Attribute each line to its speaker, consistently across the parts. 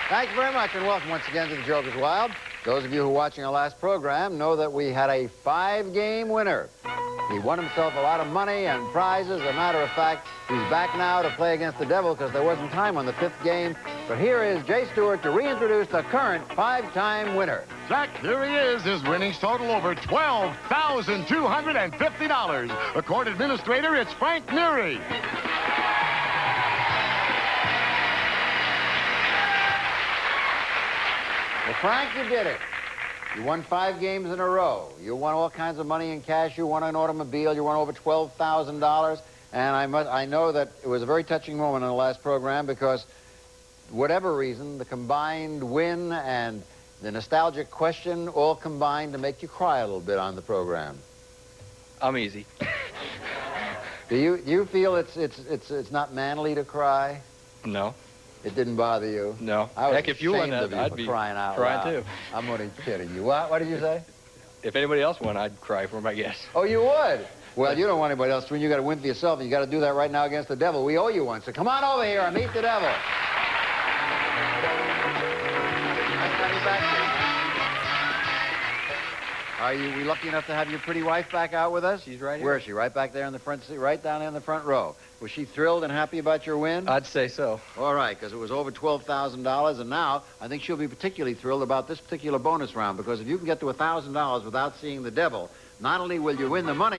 Speaker 1: Thank you very much, and welcome once again to the Joker's Wild. Those of you who are watching our last program know that we had a 5-game winner. He won himself a lot of money and prizes. As a matter of fact, he's back now to play against the devil because there wasn't time on the 5th game. But here is Jay Stewart to reintroduce the current 5-time winner.
Speaker 2: Jack, here he is. His winnings total over $12,250. The court administrator, it's Frank Neary.
Speaker 1: Well, Frank, you did it. You won 5 games in a row. You won all kinds of money in cash. You won an automobile. You won over $12,000. And I know that it was a very touching moment in the last program because, whatever reason, the combined win and the nostalgic question all combined to make you cry a little bit on the program.
Speaker 3: I'm easy.
Speaker 1: Do you feel it's not manly to cry?
Speaker 3: No.
Speaker 1: It didn't bother you?
Speaker 3: No.
Speaker 1: I was
Speaker 3: Heck, if you won that, I'd be
Speaker 1: crying out
Speaker 3: crying
Speaker 1: loud.
Speaker 3: too.
Speaker 1: I'm only kidding you. What did you say?
Speaker 3: If anybody else won, I'd cry for them, I guess.
Speaker 1: Oh, you would? Well, you don't want anybody else to win. You got to win for yourself, and you got to do that right now against the devil. We owe you one, so come on over here and meet the devil. Nice to have you back here. Are we lucky enough to have your pretty wife back out with us?
Speaker 3: She's right here.
Speaker 1: Where is she? Right back there in the front seat, right down there in the front row. Was she thrilled and happy about your win?
Speaker 3: I'd say so.
Speaker 1: All right, because it was over $12,000, and now I think she'll be particularly thrilled about this particular bonus round, because if you can get to $1,000 without seeing the devil, not only will you win the money,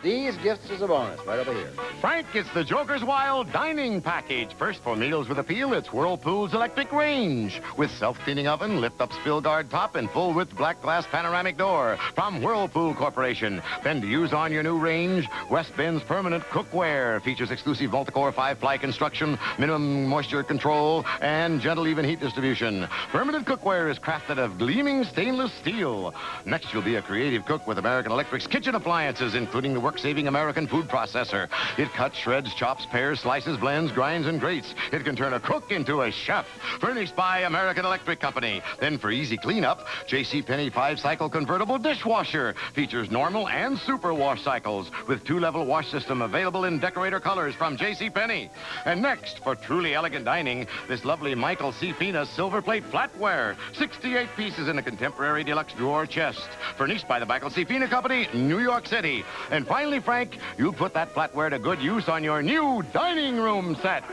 Speaker 1: these gifts as a bonus, right over here.
Speaker 2: Frank, it's the Joker's Wild Dining Package. First, for meals with appeal, it's Whirlpool's electric range. With self-cleaning oven, lift-up spill guard top, and full-width black glass panoramic door. From Whirlpool Corporation. Then to use on your new range, West Bend's permanent cookware. Features exclusive multi-core 5-ply construction, minimum moisture control, and gentle even heat distribution. Permanent cookware is crafted of gleaming stainless steel. Next, you'll be a creative cook with American Electric's kitchen appliances, including the work-saving American food processor. It cuts, shreds, chops, pares, slices, blends, grinds, and grates. It can turn a cook into a chef. Furnished by American Electric Company. Then for easy cleanup, JCPenney 5-cycle convertible dishwasher. Features normal and super wash cycles with 2-level wash system available in decorator colors from JCPenney. And next, for truly elegant dining, this lovely Michael C. Fina silver plate flatware. 68 pieces in a contemporary deluxe drawer chest. Furnished by the Michael C. Fina Company, New York City. And finally, Frank, you'll put that flatware to good use on your new dining room set.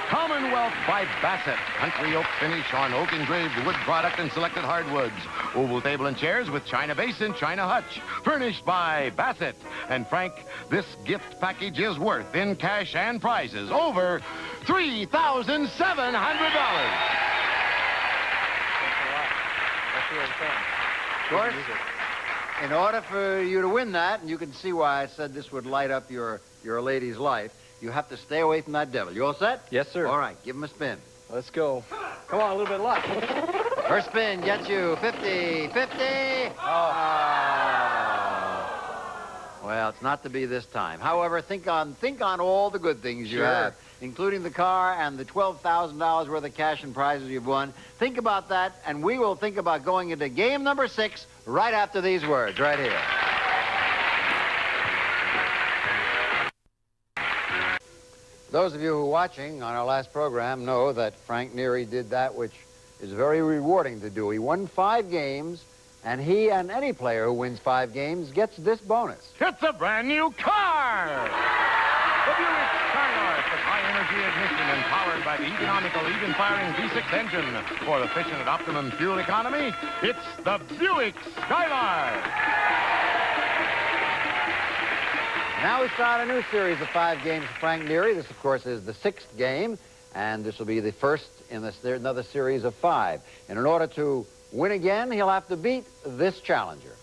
Speaker 2: Commonwealth by Bassett. Country oak finish on oak engraved wood product and selected hardwoods. Oval table and chairs with china base and china hutch. Furnished by Bassett. And Frank, this gift package is worth, in cash and prizes, over $3,700.
Speaker 1: Of course, in order for you to win that, and you can see why I said this would light up your lady's life, you have to stay away from that devil. You all set?
Speaker 3: Yes, sir.
Speaker 1: All right, give him a spin.
Speaker 3: Let's go. Come on, a little bit of luck.
Speaker 1: First spin gets you 50, 50. Oh. Well, it's not to be this time. However, think on all the good things you have, including the car and the $12,000 worth of cash and prizes you've won. Think about that, and we will think about going into game number 6 right after these words, right here. Those of you who are watching on our last program know that Frank Neary did that which is very rewarding to do. He won 5 games, and he and any player who wins 5 games gets this bonus.
Speaker 2: It's a brand new car! The Buick Skylark with high-energy ignition and powered by the economical, even-firing V6 engine. For efficient and optimum fuel economy, it's the Buick Skylark!
Speaker 1: Now we start a new series of 5 games for Frank Neary. This, of course, is the 6th game, and this will be the first in another series of 5. And in order to win again, he'll have to beat this challenger.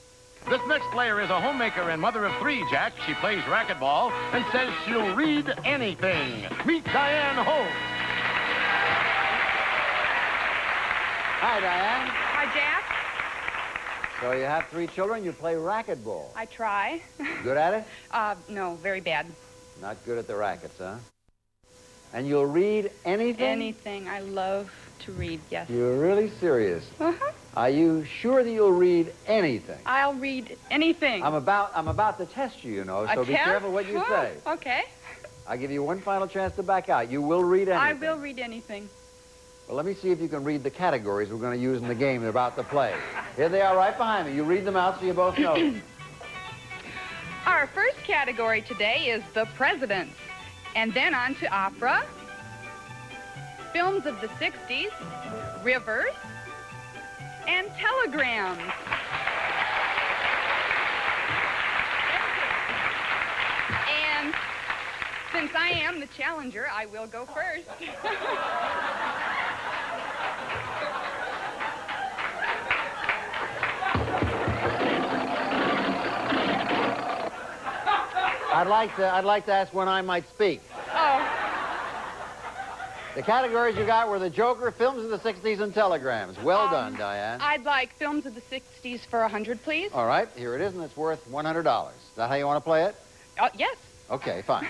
Speaker 2: This next player is a homemaker and mother of 3, Jack. She plays racquetball and says she'll read anything. Meet Diane Holt.
Speaker 1: Hi, Diane.
Speaker 4: Hi, Jack.
Speaker 1: So you have 3 children. You play racquetball.
Speaker 4: I try.
Speaker 1: Good at it?
Speaker 4: No, very bad.
Speaker 1: Not good at the rackets, huh? And you'll read anything?
Speaker 4: Anything. I love to read, yes.
Speaker 1: You're really serious?
Speaker 4: Uh-huh.
Speaker 1: Are you sure that you'll read anything?
Speaker 4: I'll read anything.
Speaker 1: I'm about to test you, you know, so be careful what you say.
Speaker 4: Okay.
Speaker 1: I'll give you one final chance to back out. You will read anything.
Speaker 4: I will read anything.
Speaker 1: Well, let me see if you can read the categories we're going to use in the game they're about to play. Here they are right behind me. You read them out so you both know.
Speaker 4: Our first category today is the presidents. And then on to opera, films of the 60s, rivers, and telegrams. And since I am the challenger, I will go first.
Speaker 1: I'd like to ask when I might speak.
Speaker 4: Oh,
Speaker 1: The categories you got were the Joker, films of the 60s, and telegrams. Well done, Diane.
Speaker 4: I'd like films of the 60s for 100, please.
Speaker 1: All right, here it is, and it's worth $100. Is that how you want to play it?
Speaker 4: Yes.
Speaker 1: Okay, fine.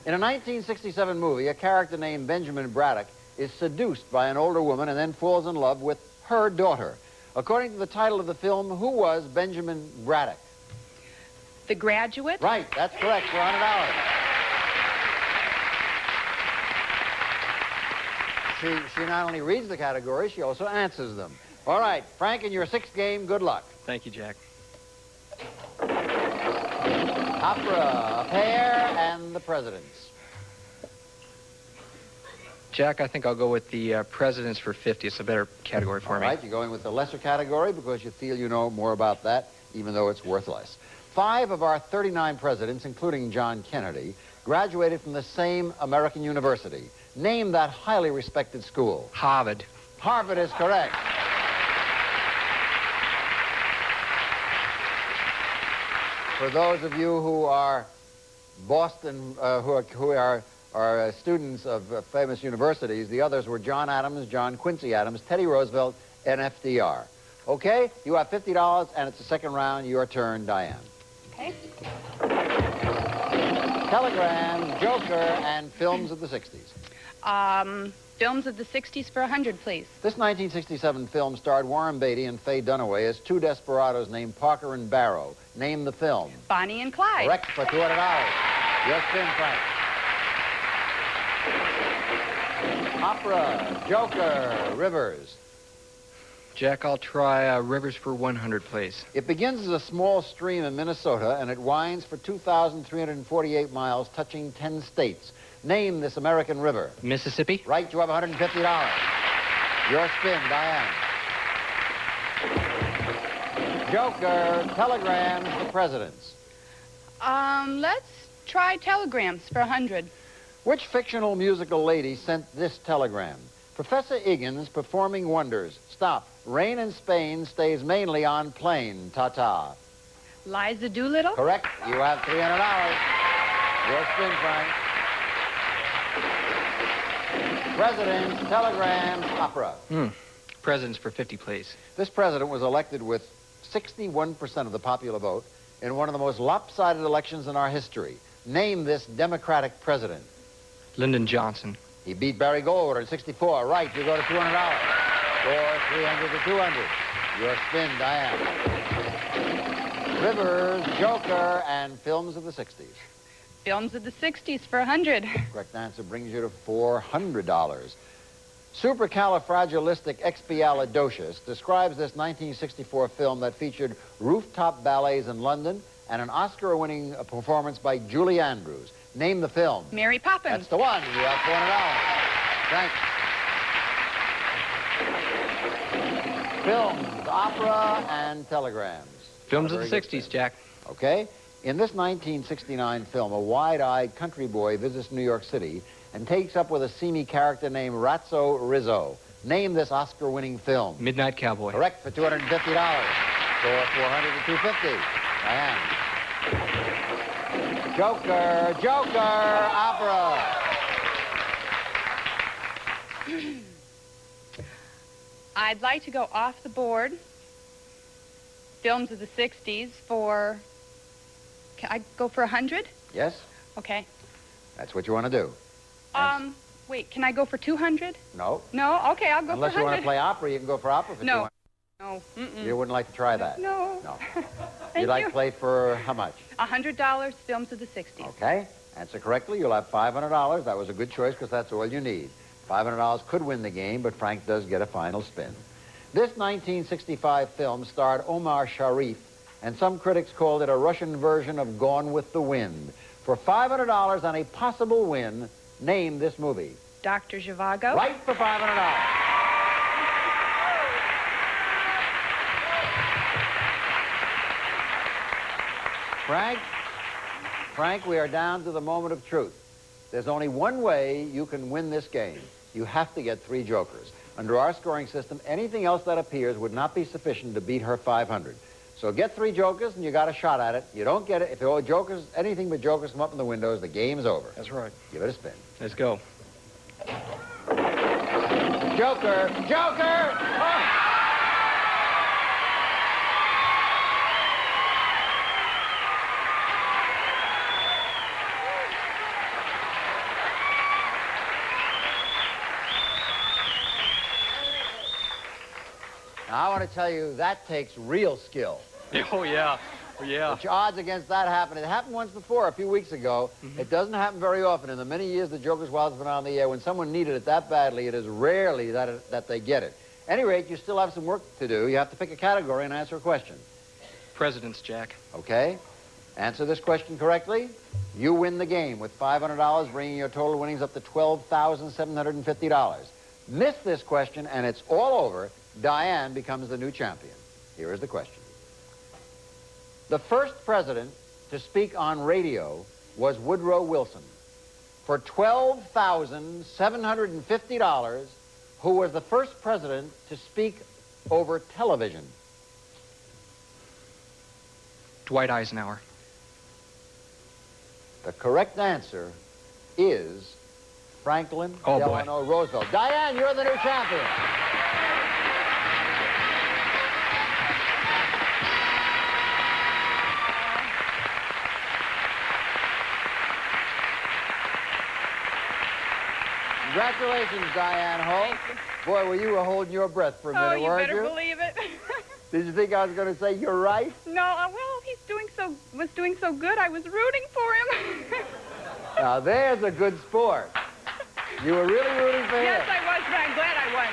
Speaker 1: In a 1967 movie, a character named Benjamin Braddock is seduced by an older woman and then falls in love with her daughter. According to the title of the film, who was Benjamin Braddock?
Speaker 4: The Graduate.
Speaker 1: Right, that's correct, for $100. She not only reads the categories, she also answers them. All right, Frank, in your sixth game, good luck.
Speaker 3: Thank you, Jack.
Speaker 1: Opera, a pair, and the presidents.
Speaker 3: Jack, I think I'll go with the presidents for 50. It's a better category for
Speaker 1: All
Speaker 3: me.
Speaker 1: right, you're going with the lesser category because you feel you know more about that, even though it's worth less. 5 of our 39 presidents, including John Kennedy, graduated from the same American university. Name that highly respected school.
Speaker 3: Harvard.
Speaker 1: Harvard is correct. For those of you who are Boston, who are students of famous universities, the others were John Adams, John Quincy Adams, Teddy Roosevelt, and FDR. Okay, you have $50, and it's the second round. Your turn, Diane.
Speaker 4: Okay.
Speaker 1: Telegram, Joker, and films of the 60s.
Speaker 4: Films of the 60s for 100, please.
Speaker 1: This 1967 film starred Warren Beatty and Faye Dunaway as 2 desperados named Parker and Barrow. Name the film.
Speaker 4: Bonnie and Clyde.
Speaker 1: Correct for $200. Your spin, Frank. Opera, Joker, Rivers.
Speaker 3: Jack, I'll try rivers for 100, please.
Speaker 1: It begins as a small stream in Minnesota, and it winds for 2,348 miles, touching 10 states. Name this American river.
Speaker 3: Mississippi.
Speaker 1: Right, you have $150. Your spin, Diane. Joker, telegrams, the presidents.
Speaker 4: Let's try telegrams for 100.
Speaker 1: Which fictional musical lady sent this telegram? Professor Higgins performing wonders. Stop. Rain in Spain stays mainly on plane. Ta-ta.
Speaker 4: Liza Doolittle.
Speaker 1: Correct. You have $300. Your spin, Frank. Presidents, telegrams, opera.
Speaker 3: Presidents for 50, please.
Speaker 1: This president was elected with 61% of the popular vote in one of the most lopsided elections in our history. Name this Democratic president.
Speaker 3: Lyndon Johnson.
Speaker 1: He beat Barry Goldwater in 64. Right, you go to $200. Or 300 to 200. Your spin, Diane. Rivers, Joker, and films of the 60s.
Speaker 4: Films of the 60s for 100.
Speaker 1: Correct answer brings you to $400. Supercalifragilisticexpialidocious describes this 1964 film that featured rooftop ballets in London and an Oscar-winning performance by Julie Andrews. Name the film.
Speaker 4: Mary Poppins.
Speaker 1: That's the one. You have $400. Thanks. Films, opera, and telegrams.
Speaker 3: Films of the
Speaker 1: Very good
Speaker 3: 60s,
Speaker 1: spin.
Speaker 3: Jack.
Speaker 1: Okay. In this 1969 film, a wide-eyed country boy visits New York City and takes up with a seamy character named Ratso Rizzo. Name this Oscar-winning film.
Speaker 3: Midnight Cowboy.
Speaker 1: Correct for $250. For 400 to 250. Diane. Joker, Joker, opera.
Speaker 4: I'd like to go off the board. Films of the 60s for... Can I go for 100?
Speaker 1: Yes,
Speaker 4: Okay.
Speaker 1: that's what you want to do.
Speaker 4: Wait, can I go for 200?
Speaker 1: No.
Speaker 4: No? Okay, I'll go
Speaker 1: Unless
Speaker 4: for
Speaker 1: you
Speaker 4: 100.
Speaker 1: want to play opera, you can go for opera for
Speaker 4: No.
Speaker 1: 200.
Speaker 4: No. Mm-mm.
Speaker 1: You wouldn't like to try that?
Speaker 4: No.
Speaker 1: No.
Speaker 4: Thank
Speaker 1: You'd like
Speaker 4: you.
Speaker 1: to play for how much?
Speaker 4: $100, films of the 60s.
Speaker 1: Okay. Answer correctly, you'll have $500. That was a good choice because that's all you need. $500 could win the game, but Frank does get a final spin. This 1965 film starred Omar Sharif, and some critics called it a Russian version of Gone with the Wind. For $500 on a possible win, name this movie.
Speaker 4: Dr. Zhivago.
Speaker 1: Right for $500. Frank, we are down to the moment of truth. There's only one way you can win this game. You have to get 3 jokers. Under our scoring system, anything else that appears would not be sufficient to beat her 500. So get 3 jokers, and you got a shot at it. You don't get it. If there are jokers, anything but jokers come up in the windows, the game's over.
Speaker 3: That's right.
Speaker 1: Give it a spin.
Speaker 3: Let's go.
Speaker 1: Joker! Joker! Oh! Now, I want to tell you, that takes real skill.
Speaker 3: Oh, yeah. Yeah.
Speaker 1: Which odds against that happening? It happened once before, a few weeks ago. It doesn't happen very often. In the many years the Joker's Wild's been on the air, when someone needed it that badly, it is rarely that they get it. At any rate, you still have some work to do. You have to pick a category and answer a question.
Speaker 3: Presidents, Jack.
Speaker 1: Okay? Answer this question correctly, you win the game with $500, bringing your total winnings up to $12,750. Miss this question, and it's all over. Diane becomes the new champion. Here is the question. The first president to speak on radio was Woodrow Wilson. For $12,750, who was the first president to speak over television?
Speaker 3: Dwight Eisenhower.
Speaker 1: The correct answer is Franklin Delano Roosevelt. Diane, you're the new champion. Congratulations, Diane Holt. Boy, were you holding your breath for a minute, weren't you?
Speaker 4: Oh, you better believe it.
Speaker 1: Did you think I was going to say you're right?
Speaker 4: No, well, he was doing so good, I was rooting for him.
Speaker 1: Now, there's a good sport. You were really rooting for him.
Speaker 4: Yes, I was, but I'm glad I won.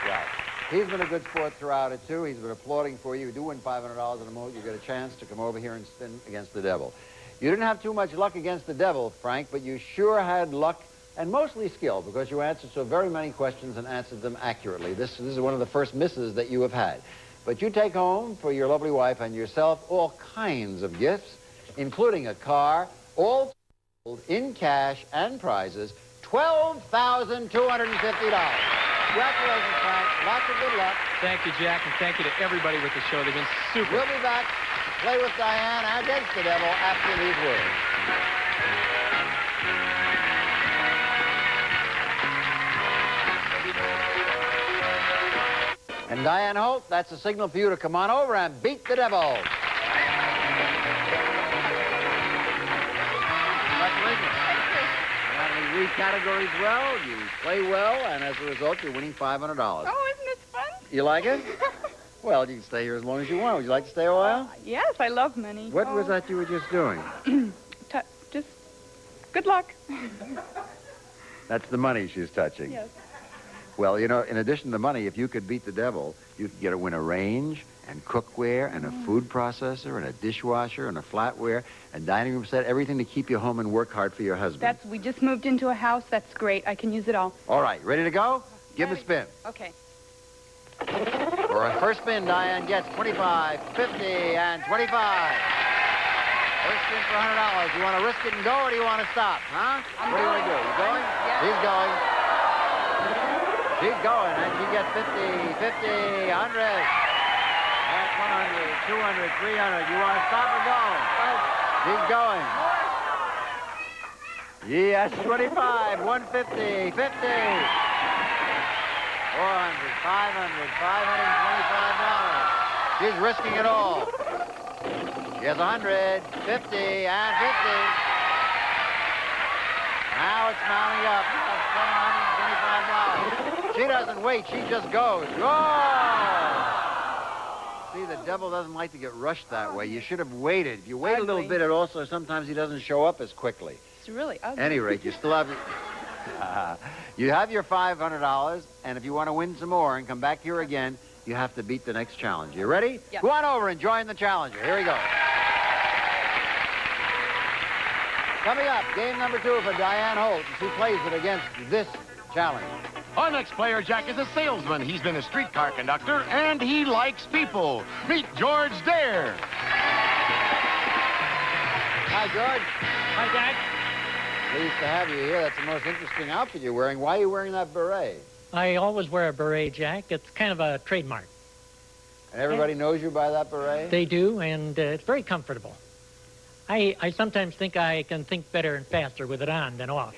Speaker 1: Right. He's been a good sport throughout it, too. He's been applauding for you. You do win $500 in a moment. You get a chance to come over here and spin against the devil. You didn't have too much luck against the devil, Frank, but you sure had luck and mostly skill, because you answered so very many questions and answered them accurately. This is one of the first misses that you have had. But you take home for your lovely wife and yourself all kinds of gifts, including a car, all in cash and prizes, $12,250. Congratulations, Frank. Lots of good luck.
Speaker 3: Thank you, Jack, and thank you to everybody with the show. They've been super.
Speaker 1: We'll be back to play with Diane against the devil after these words. And Diane Holt, that's a signal for you to come on over and beat the devil. Congratulations. You read categories well, you play well, and as a result, you're winning $500.
Speaker 4: Oh, isn't this fun?
Speaker 1: You like it? Well, you can stay here as long as you want. Would you like to stay a while?
Speaker 4: Yes, I love money.
Speaker 1: What was that you were just doing?
Speaker 4: Just good luck.
Speaker 1: That's the money she's touching.
Speaker 4: Yes.
Speaker 1: Well, you know, in addition to money, if you could beat the devil, you could get to win a range and cookware and a food processor and a dishwasher and a flatware and dining room set, everything to keep you home and work hard for your husband.
Speaker 4: We just moved into a house. That's great. I can use it all.
Speaker 1: All right, ready to go? Give a spin.
Speaker 4: Okay.
Speaker 1: For a first spin, Diane gets 25, 50, and 25. First spin for $100. You want to risk it and go, or do you want to stop? Huh? What do you want to do? You going?
Speaker 4: Yes.
Speaker 1: He's going. She's going, and she gets 50, 100. That's 100, 200, 300. You want to stop or go? She's going. Yes, 25, 150, 50. 400, 500, $525. She's risking it all. She has 100, 50, and 50. Now it's mounting up. $725. She doesn't wait. She just goes. Oh! See, the devil doesn't like to get rushed that way. You should have waited. If you wait a little bit, it also sometimes he doesn't show up as quickly.
Speaker 4: It's really ugly.
Speaker 1: At any rate, you still have You have your $500, and if you want to win some more and come back here again, you have to beat the next challenge. You ready?
Speaker 4: Yes.
Speaker 1: Go on over and join the challenger. Here we go. Coming up, game number 2 for Diane Holt. She plays it against this challenge.
Speaker 2: Our next player, Jack, is a salesman. He's been a streetcar conductor, and he likes people. Meet George Dare.
Speaker 1: Hi, George.
Speaker 5: Hi, Jack.
Speaker 1: Pleased to have you here. That's the most interesting outfit you're wearing. Why are you wearing that beret?
Speaker 5: I always wear a beret, Jack. It's kind of a trademark.
Speaker 1: And everybody knows you by that beret?
Speaker 5: They do, and it's very comfortable. I sometimes think I can think better and faster with it on than off.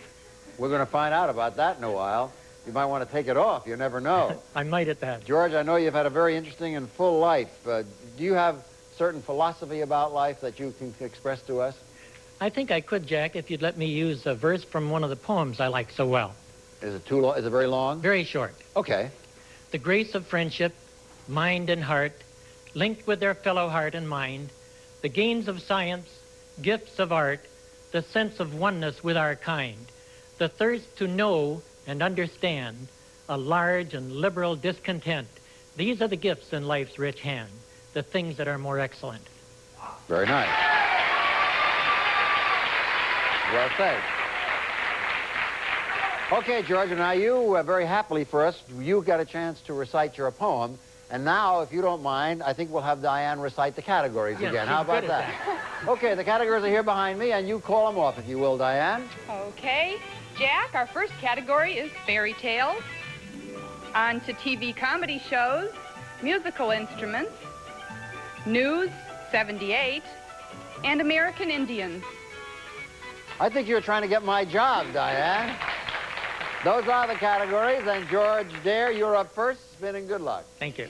Speaker 1: We're going to find out about that in a while. You might want to take it off. You never know.
Speaker 5: I might at that.
Speaker 1: George, I know you've had a very interesting and full life. Do you have certain philosophy about life that you can express to us?
Speaker 5: I think I could, Jack, if you'd let me use a verse from one of the poems I like so well.
Speaker 1: Is it too long? Is it very long?
Speaker 5: Very short.
Speaker 1: Okay.
Speaker 5: The grace of friendship, mind and heart, linked with their fellow heart and mind, the gains of science, gifts of art, the sense of oneness with our kind, the thirst to know and understand, a large and liberal discontent. These are the gifts in life's rich hand, the things that are more excellent.
Speaker 1: Very nice. Well said. Okay, George, now you, very happily for us, you got a chance to recite your poem. And now, if you don't mind, I think we'll have Diane recite the categories
Speaker 5: Yes,
Speaker 1: again.
Speaker 5: she's
Speaker 1: How about
Speaker 5: good at
Speaker 1: that? Okay, the categories are here behind me, and you call them off, if you will, Diane.
Speaker 4: Okay. Jack, our first category is fairy tales. On to TV comedy shows, musical instruments, news, 78, and American Indians.
Speaker 1: I think you're trying to get my job, Diane. Those are the categories, and George Dare, you're up first. Spin and good luck.
Speaker 5: Thank you.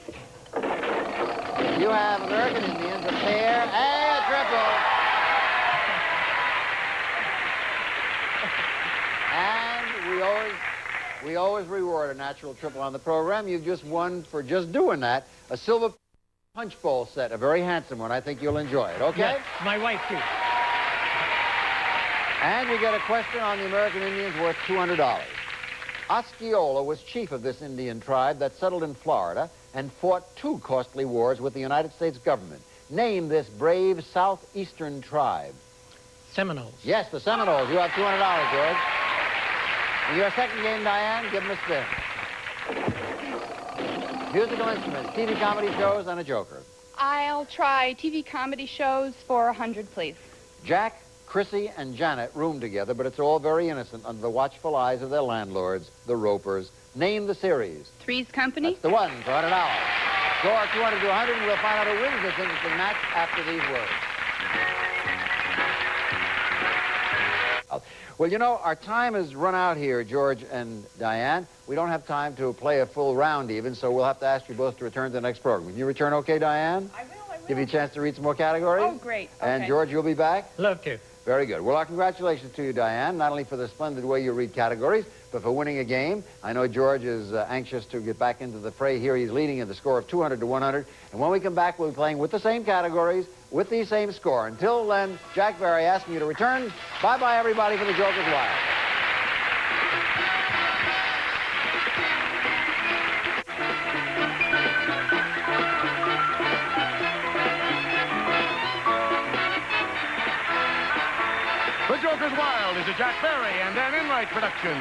Speaker 1: You have American Indians, a pair, and a triple. And we always reward a natural triple on the program. You've just won for just doing that, a silver punch bowl set, a very handsome one. I think you'll enjoy it, okay?
Speaker 5: Yes, my wife, too.
Speaker 1: And you get a question on the American Indians worth $200. Osceola was chief of this Indian tribe that settled in Florida and fought 2 costly wars with the United States government. Name this brave southeastern tribe.
Speaker 5: Seminoles.
Speaker 1: Yes, the Seminoles. You have $200, George. And your second game, Diane, give them a spin. Musical instruments, TV comedy shows, and a joker.
Speaker 4: I'll try TV comedy shows for 100, please.
Speaker 1: Jack, Chrissy, and Janet room together, but it's all very innocent under the watchful eyes of their landlords, the Ropers. Name the series.
Speaker 4: Three's Company.
Speaker 1: That's the one for $100. Score 200 to 100, and we'll find out who wins this interesting match after these words. Well, you know, our time has run out here, George and Diane. We don't have time to play a full round even, so we'll have to ask you both to return to the next program. Can you return okay, Diane?
Speaker 4: I will.
Speaker 1: Give you a chance to read some more categories?
Speaker 4: Oh, great.
Speaker 1: And
Speaker 4: Okay.
Speaker 1: George, you'll be back?
Speaker 5: Love to.
Speaker 1: Very good. Well, our congratulations to you, Diane, not only for the splendid way you read categories, but for winning a game. I know George is anxious to get back into the fray here. He's leading at the score of 200 to 100. And when we come back, we'll be playing with the same categories, with the same score. Until then, Jack Barry asking you to return. Bye-bye, everybody, for the Joker's Wild.
Speaker 2: The Joker's Wild is a Jack Barry and Dan Enright production.